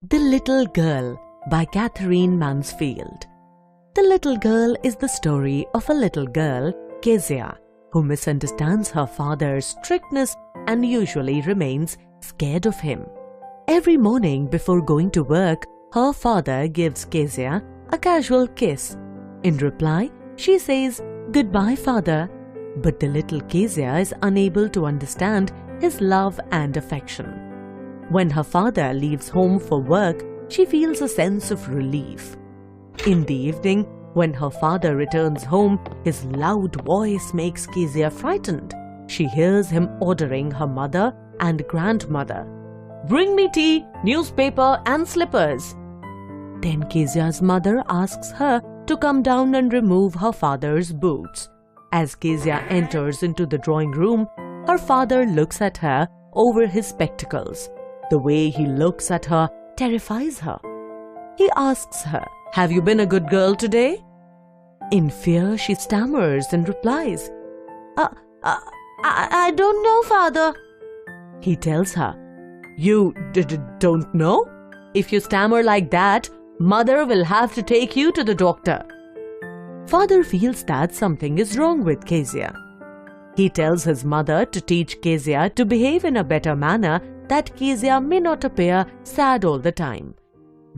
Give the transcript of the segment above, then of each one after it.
The Little Girl by Catherine Mansfield. The Little Girl is the story of a little girl, Kezia, who misunderstands her father's strictness and usually remains scared of him. Every morning before going to work, her father gives Kezia a casual kiss. In reply, she says, "Goodbye, father." But the little Kezia is unable to understand his love and affection. When her father leaves home for work, she feels a sense of relief. In the evening, when her father returns home, his loud voice makes Kezia frightened. She hears him ordering her mother and grandmother, "Bring me tea, newspaper and slippers." Then Kezia's mother asks her to come down and remove her father's boots. As Kezia enters into the drawing room, her father looks at her over his spectacles. The way he looks at her terrifies her. He asks her, "Have you been a good girl today?" In fear, she stammers and replies, I don't know, father." He tells her, "You don't know? If you stammer like that, mother will have to take you to the doctor." Father feels that something is wrong with Kezia. He tells his mother to teach Kezia to behave in a better manner, that Kezia may not appear sad all the time.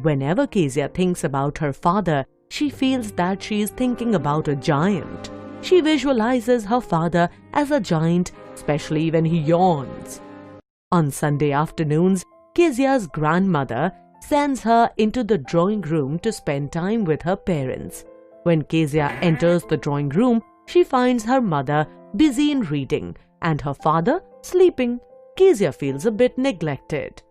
Whenever Kezia thinks about her father, she feels that she is thinking about a giant. She visualizes her father as a giant, especially when he yawns. On Sunday afternoons, Kezia's grandmother sends her into the drawing room to spend time with her parents. When Kezia enters the drawing room, she finds her mother busy in reading and her father sleeping. Kezia feels a bit neglected.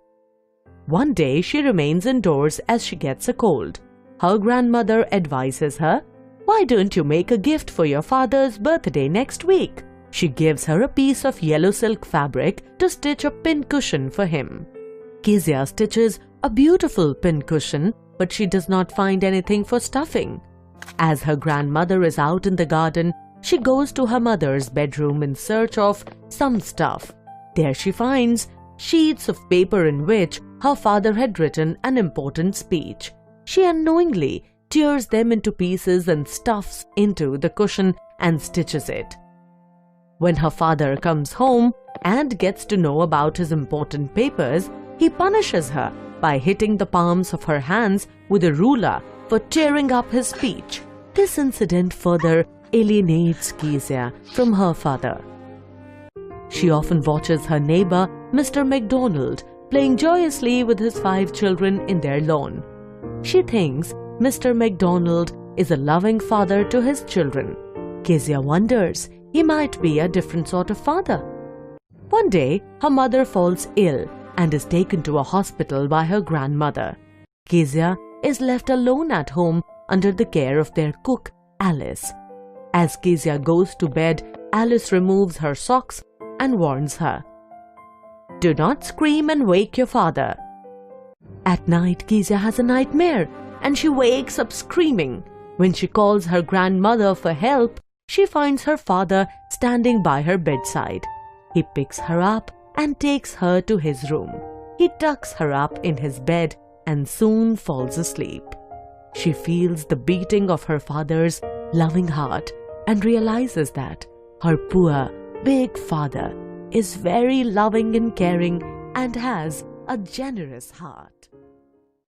One day she remains indoors as she gets a cold. Her grandmother advises her, "Why don't you make a gift for your father's birthday next week?" She gives her a piece of yellow silk fabric to stitch a pincushion for him. Kezia stitches a beautiful pincushion, but she does not find anything for stuffing. As her grandmother is out in the garden, she goes to her mother's bedroom in search of some stuff. There she finds sheets of paper in which her father had written an important speech. She unknowingly tears them into pieces and stuffs into the cushion and stitches it. When her father comes home and gets to know about his important papers, he punishes her by hitting the palms of her hands with a ruler for tearing up his speech. This incident further alienates Kezia from her father. She often watches her neighbor, Mr. McDonald, playing joyously with his 5 children in their lawn. She thinks Mr. McDonald is a loving father to his children. Kezia wonders he might be a different sort of father. One day, her mother falls ill and is taken to a hospital by her grandmother. Kezia is left alone at home under the care of their cook, Alice. As Kezia goes to bed, Alice removes her socks and warns her, "Do not scream and wake your father." At night, Kezia has a nightmare and she wakes up screaming. When she calls her grandmother for help, she finds her father standing by her bedside. He picks her up and takes her to his room. He tucks her up in his bed and soon falls asleep. She feels the beating of her father's loving heart and realizes that her poor, big father is very loving and caring and has a generous heart.